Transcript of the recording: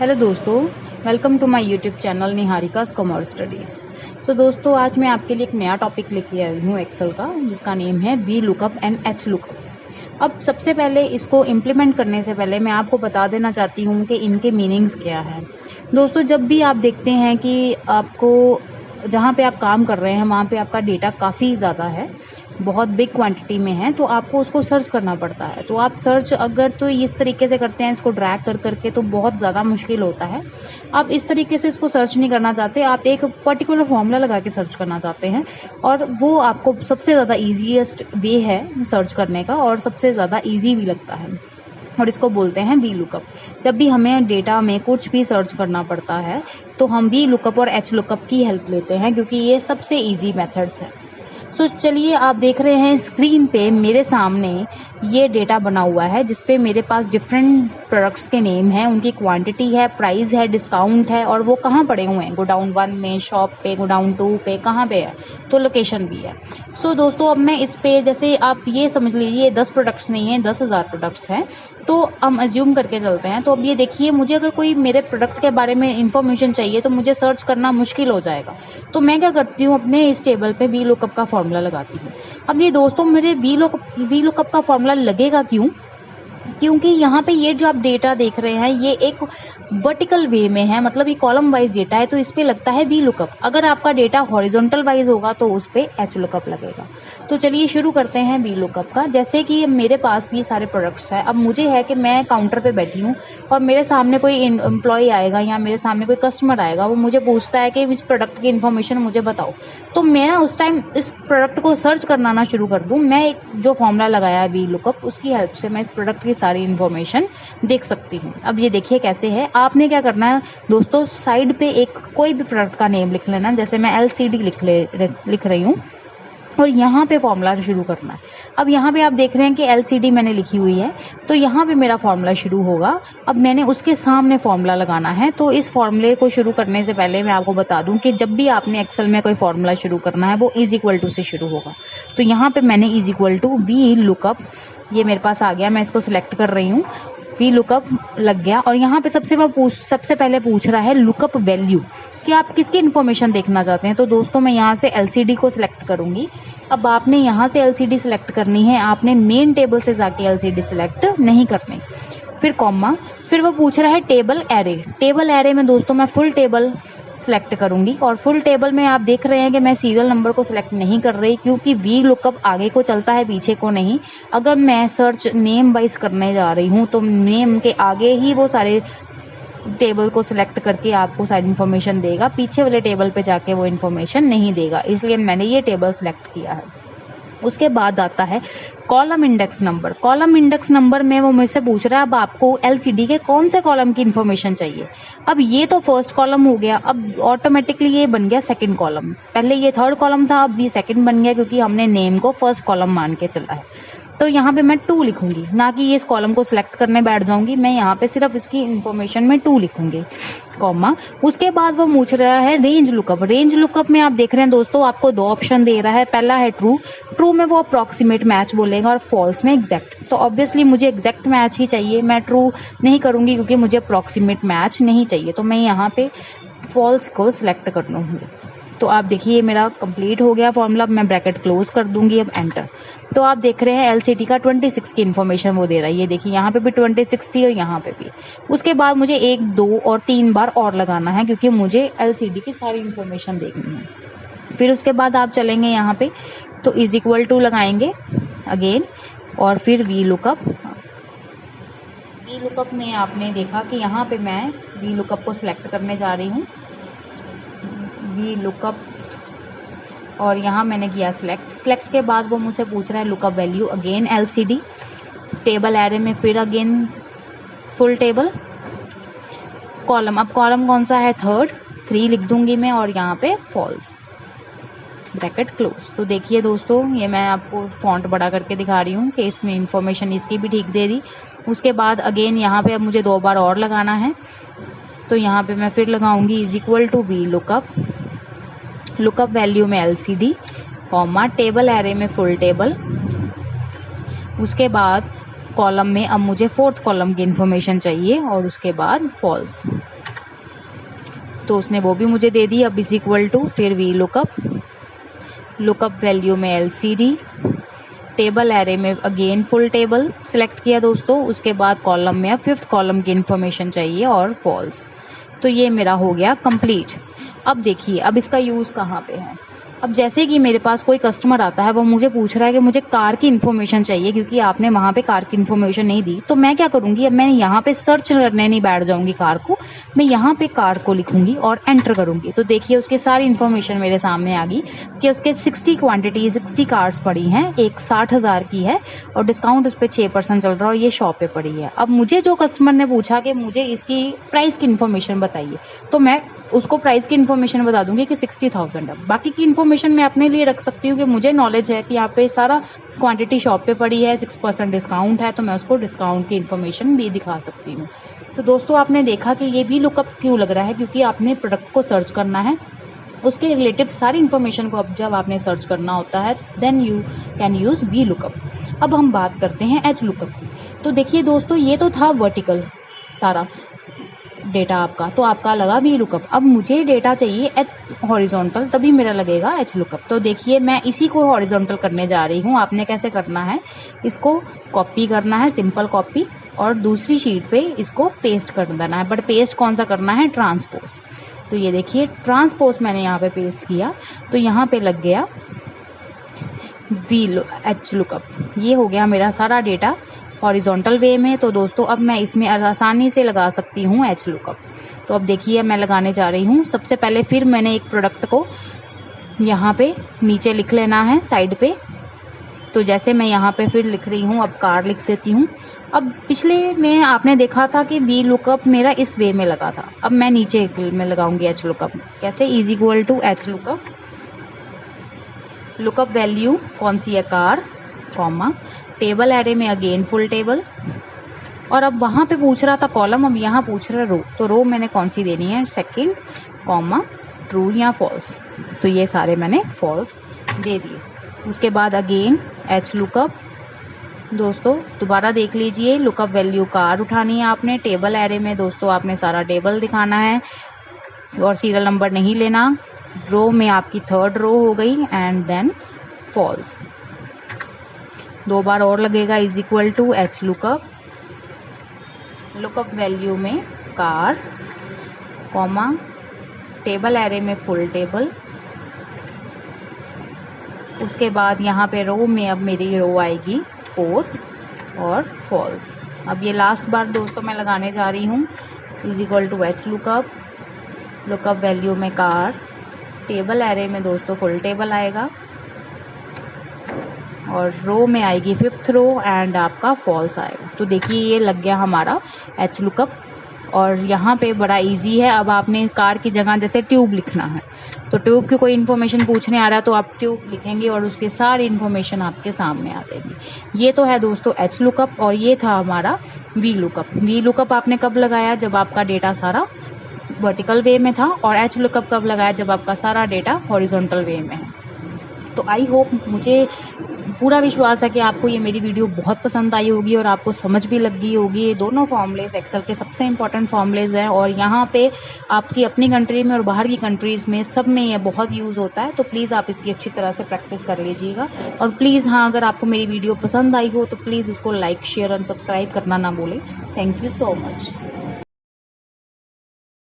Hello दोस्तों, welcome to my YouTube channel Niharika's commerce studies. So दोस्तों, आज मैं आपके लिए एक नया टॉपिक लेके आई हूँ एक्सेल का, जिसका नेम है V lookup and H lookup. अब सबसे पहले इसको इम्प्लीमेंट करने से पहले मैं आपको बता देना चाहती हूँ कि इनके मीनिंग्स क्या हैं। दोस्तों, जब भी आप देखते हैं कि आपको जहाँ पे आप काम कर रहे हैं वहाँ पे आपका डेटा काफ़ी ज़्यादा है, बहुत बिग क्वांटिटी में है, तो आपको उसको सर्च करना पड़ता है। तो आप सर्च अगर तो इस तरीके से करते हैं, इसको ड्रैग कर करके, तो बहुत ज़्यादा मुश्किल होता है। आप इस तरीके से इसको सर्च नहीं करना चाहते, आप एक पर्टिकुलर फॉर्मूला लगा के सर्च करना चाहते हैं, और वो आपको सबसे ज़्यादा ईजीएस्ट वे है सर्च करने का, और सबसे ज़्यादा ईजी भी लगता है, और इसको बोलते हैं वी लुकअप। जब भी हमें डेटा में कुछ भी सर्च करना पड़ता है तो हम वी लुकअप और एच लुकअप की हेल्प लेते हैं, क्योंकि ये सबसे ईजी मेथड्स हैं। सो चलिए, आप देख रहे हैं स्क्रीन पे मेरे सामने ये डेटा बना हुआ है, जिस पे मेरे पास डिफरेंट प्रोडक्ट्स के नेम हैं, उनकी क्वांटिटी है, प्राइस है, डिस्काउंट है, और वो कहाँ पड़े हुए हैं, गोडाउन 1 में, शॉप पे, गोडाउन 2 पे, कहाँ पे है, तो लोकेशन भी है। सो दोस्तों, अब मैं इस पे, जैसे आप ये समझ लीजिए 10 प्रोडक्ट्स नहीं है, 10,000 प्रोडक्ट्स हैं, तो हम अज्यूम करके चलते हैं। तो अब ये देखिए, मुझे अगर कोई मेरे प्रोडक्ट के बारे में इंफॉर्मेशन चाहिए तो मुझे सर्च करना मुश्किल हो जाएगा। तो मैं क्या करती हूँ, अपने इस टेबल पे वी लुकअप का फॉर्मूला लगाती हूँ। अब ये दोस्तों, मुझे वी लुकअप का फॉर्मूला लगेगा क्यों? क्योंकि यहाँ पे ये जो आप डेटा देख रहे हैं, ये एक वर्टिकल वे में है, मतलब ये कॉलम वाइज डेटा है, तो इस पे लगता है वी लुकअप। अगर आपका डेटा हॉरिजॉन्टल वाइज होगा तो उस पे एच लुकअप लगेगा। तो चलिए शुरू करते हैं वी लुकअप का। जैसे कि मेरे पास ये सारे प्रोडक्ट्स हैं। अब मुझे है कि मैं काउंटर पे बैठी हूँ और मेरे सामने कोई एम्प्लॉय आएगा या मेरे सामने कोई कस्टमर आएगा, वो मुझे पूछता है कि इस प्रोडक्ट की इन्फॉर्मेशन मुझे बताओ। तो मैं ना उस टाइम इस प्रोडक्ट को सर्च करना ना शुरू कर दूँ। मैं एक जो फॉर्मूला लगाया है वी लुकअप, उसकी हेल्प से मैं इस प्रोडक्ट की सारी इन्फॉर्मेशन देख सकती हूँ। अब ये देखिए कैसे है। आपने क्या करना है दोस्तों, साइड पे एक कोई भी प्रोडक्ट का नेम लिख लेना। जैसे मैं LCD लिख रही हूँ, और यहाँ पे फॉर्मूला शुरू करना है। अब यहाँ पे आप देख रहे हैं कि LCD मैंने लिखी हुई है, तो यहाँ पे मेरा फॉर्मूला शुरू होगा। अब मैंने उसके सामने फॉर्मूला लगाना है। तो इस फॉर्मूले को शुरू करने से पहले मैं आपको बता दूं कि जब भी आपने एक्सेल में कोई फॉर्मूला शुरू करना है, वो इज इक्वल टू से शुरू होगा। तो यहाँ पे मैंने is equal to V lookup, ये मेरे पास आ गया, मैं इसको सिलेक्ट कर रही हूँ। वी लुकअप लग गया, और यहाँ पे सबसे पहले पूछ रहा है लुकअप वैल्यू, कि आप किसकी इन्फॉर्मेशन देखना चाहते हैं। तो दोस्तों, मैं यहाँ से LCD को सिलेक्ट करूँगी। अब आपने यहाँ से LCD सिलेक्ट करनी है, आपने मेन टेबल से जाके LCD सिलेक्ट नहीं करनी। फिर कॉमा, फिर वो पूछ रहा है टेबल एरे। टेबल एरे में दोस्तों मैं फुल टेबल सिलेक्ट करूंगी, और फुल टेबल में आप देख रहे हैं कि मैं सीरियल नंबर को सिलेक्ट नहीं कर रही, क्योंकि वी लुकअप आगे को चलता है, पीछे को नहीं। अगर मैं सर्च नेम वाइज करने जा रही हूँ तो नेम के आगे ही वो सारे टेबल को सिलेक्ट करके आपको सारी इन्फॉर्मेशन देगा, पीछे वाले टेबल पे जाके वो इन्फॉर्मेशन नहीं देगा, इसलिए मैंने ये टेबल सिलेक्ट किया है। उसके बाद आता है column index number. Column index number में वो मुझसे पूछ रहा है अब आपको LCD के कौन से कॉलम की इन्फॉर्मेशन चाहिए। अब ये तो फर्स्ट कॉलम हो गया, अब ऑटोमेटिकली ये बन गया सेकंड कॉलम। पहले ये थर्ड कॉलम था, अब ये सेकंड बन गया, क्योंकि हमने नेम को फर्स्ट कॉलम मान के चला है। तो यहाँ पे मैं 2 लिखूंगी, ना कि ये इस कॉलम को सिलेक्ट करने बैठ जाऊंगी। मैं यहाँ पे सिर्फ इसकी इन्फॉर्मेशन में 2 लिखूंगी, कॉमा। उसके बाद वो पूछ रहा है रेंज लुकअप। रेंज लुकअप में आप देख रहे हैं दोस्तों, आपको 2 ऑप्शन दे रहा है। पहला है ट्रू। ट्रू में वो अप्रॉक्सीमेट मैच बोलेगा, और फॉल्स में एग्जैक्ट। तो ऑब्वियसली मुझे एग्जैक्ट मैच ही चाहिए, मैं ट्रू नहीं करूंगी क्योंकि मुझे अप्रॉक्सीमेट मैच नहीं चाहिए। तो मैं यहाँ पे फॉल्स को सिलेक्ट कर लूँगी। तो आप देखिए मेरा कंप्लीट हो गया फॉर्मूला। मैं ब्रैकेट क्लोज कर दूंगी, अब एंटर। तो आप देख रहे हैं LCD का 26 की इन्फॉर्मेशन वो दे रहा है। ये देखिए, यहाँ पे भी 26 थी और यहाँ पे भी। उसके बाद मुझे 1, 2 और 3 बार और लगाना है, क्योंकि मुझे LCD की सारी इन्फॉर्मेशन देखनी है। फिर उसके बाद आप चलेंगे यहाँ पे, तो इज इक्वल टू लगाएंगे अगेन, और फिर वी लुकअप। वी लुकअप में आपने देखा कि यहाँ पे मैं वी लुकअप को सिलेक्ट करने जा रही हूँ, वी लुकअप, और यहाँ मैंने किया सिलेक्ट के बाद वो मुझसे पूछ रहा है lookup value, again LCD, table array में फिर अगेन फुल टेबल, कॉलम। अब कॉलम कौन सा है, थर्ड, 3 लिख दूंगी मैं, और यहाँ पे फॉल्स, ब्रैकेट क्लोज। तो देखिए दोस्तों, ये मैं आपको फॉन्ट बड़ा करके दिखा रही हूँ कि इसमें इन्फॉर्मेशन इसकी भी ठीक दे दी। उसके बाद अगेन यहाँ पे अब मुझे 2 बार और लगाना है। तो यहाँ पे मैं फिर लगाऊंगी is equal to V lookup, lookup value में LCD, कॉमा, टेबल एरे में फुल टेबल। उसके बाद कॉलम में अब मुझे फोर्थ कॉलम की इन्फॉर्मेशन चाहिए और उसके बाद फॉल्स, तो उसने वो भी मुझे दे दी। अब इज इक्वल टू फिर वी लुकअप वैल्यू में LCD, टेबल एरे में अगेन फुल टेबल सेलेक्ट किया दोस्तों, उसके बाद कॉलम में अब फिफ्थ कॉलम की इन्फॉर्मेशन चाहिए और फॉल्स। तो ये मेरा हो गया कंप्लीट। अब देखिए अब इसका यूज़ कहाँ पे है। अब जैसे कि मेरे पास कोई कस्टमर आता है, वो मुझे पूछ रहा है कि मुझे कार की इन्फॉर्मेशन चाहिए, क्योंकि आपने वहाँ पे कार की इन्फॉर्मेशन नहीं दी, तो मैं क्या करूँगी, अब मैं यहाँ पे सर्च करने नहीं बैठ जाऊँगी कार को, मैं यहाँ पे कार को लिखूँगी और एंटर करूँगी। तो देखिए उसकी सारी इन्फॉर्मेशन मेरे सामने आ गई कि उसके 60 कार्स पड़ी हैं, एक 60,000 की है और डिस्काउंट उस पर 6% चल रहा है और ये शॉप पे पड़ी है। अब मुझे जो कस्टमर ने पूछा कि मुझे इसकी प्राइस की इन्फॉर्मेशन बताइए, तो मैं उसको प्राइस की इन्फॉर्मेशन बता दूंगी कि 60,000 है। बाकी की इन्फॉर्मेशन मैं अपने लिए रख सकती हूँ कि मुझे नॉलेज है कि यहाँ पे सारा क्वांटिटी शॉप पे पड़ी है, 6% डिस्काउंट है, तो मैं उसको डिस्काउंट की इन्फॉर्मेशन भी दिखा सकती हूँ। तो दोस्तों आपने देखा कि ये वी लुकअप क्यों लग रहा है, क्योंकि आपने प्रोडक्ट को सर्च करना है, उसके रिलेटिव सारी इन्फॉर्मेशन को अब जब आपने सर्च करना होता है then you can use V lookup. अब हम बात करते हैं एच लुकअप। तो देखिए दोस्तों ये तो था वर्टिकल सारा डेटा आपका, तो आपका लगा वी लुकअप। अब मुझे डेटा चाहिए एच हॉरिजॉन्टल, तभी मेरा लगेगा एच लुकअप। तो देखिए मैं इसी को हॉरिजॉन्टल करने जा रही हूँ। आपने कैसे करना है, इसको कॉपी करना है, सिंपल कॉपी, और दूसरी शीट पे इसको पेस्ट कर देना है। बट पेस्ट कौन सा करना है, ट्रांसपोज। तो ये देखिए ट्रांसपोज मैंने यहाँ पे पेस्ट किया, तो यहाँ पे लग गया एच लुकअप। ये हो गया मेरा सारा डेटा हॉरिजॉन्टल वे में। तो दोस्तों अब मैं इसमें आसानी से लगा सकती हूँ एच लुकअप। तो अब देखिए मैं लगाने जा रही हूँ। सबसे पहले फिर मैंने एक प्रोडक्ट को यहाँ पे नीचे लिख लेना है साइड पे। तो जैसे मैं यहाँ पे फिर लिख रही हूँ, अब कार लिख देती हूँ। अब पिछले में आपने देखा था कि वी लुकअप मेरा इस वे में लगा था, अब मैं नीचे में लगाऊंगी एच लुकअप। कैसे, is equal to H lookup value कौन सी है, कार, कॉमा, टेबल एरे में अगेन फुल टेबल, और अब वहाँ पे पूछ रहा था कॉलम, अब यहाँ पूछ रहा है रो, तो रो मैंने कौन सी देनी है, सेकंड, कॉमा, ट्रू या फॉल्स। तो ये सारे मैंने फॉल्स दे दिए। उसके बाद अगेन एच लुकअप। दोस्तों दोबारा देख लीजिए, लुकअप वैल्यू कार उठानी है आपने, टेबल एरे में दोस्तों आपने सारा टेबल दिखाना है और सीरियल नंबर नहीं लेना। रो में आपकी थर्ड रो हो गई एंड देन फॉल्स। दो बार और लगेगा, is equal to H lookup value में कार, कॉमा, टेबल एरे में फुल टेबल। उसके बाद यहाँ पे रो में अब मेरी रो आएगी फोर्थ और फॉल्स। अब ये लास्ट बार दोस्तों मैं लगाने जा रही हूँ, is equal to H lookup value में कार, टेबल एरे में दोस्तों फुल टेबल आएगा और रो में आएगी फिफ्थ रो एंड आपका फॉल्स आएगा। तो देखिए ये लग गया हमारा एच लुकअप और यहाँ पे बड़ा इजी है। अब आपने कार की जगह जैसे ट्यूब लिखना है, तो ट्यूब की कोई इन्फॉर्मेशन पूछने आ रहा है तो आप ट्यूब लिखेंगे और उसकी सारी इन्फॉर्मेशन आपके सामने आ जाएगी। ये तो है दोस्तों एच लुकअप और ये था हमारा वी लुकअप। वी लुकअप आपने कब लगाया, जब आपका डेटा सारा वर्टिकल वे में था, और एच लुकअप कब लगाया, जब आपका सारा डेटा हॉरिजॉन्टल वे में है। तो आई होप, मुझे पूरा विश्वास है कि आपको ये मेरी वीडियो बहुत पसंद आई होगी और आपको समझ भी लग गई होगी। ये दोनों फॉर्मूलेज एक्सेल के सबसे इंपॉर्टेंट फॉर्मूलेज हैं और यहाँ पे आपकी अपनी कंट्री में और बाहर की कंट्रीज़ में सब में ये बहुत यूज़ होता है। तो प्लीज़ आप इसकी अच्छी तरह से प्रैक्टिस कर लीजिएगा। और प्लीज़ हाँ, अगर आपको मेरी वीडियो पसंद आई हो तो प्लीज़ इसको लाइक, शेयर एंड सब्सक्राइब करना ना भूलें। Thank you so much.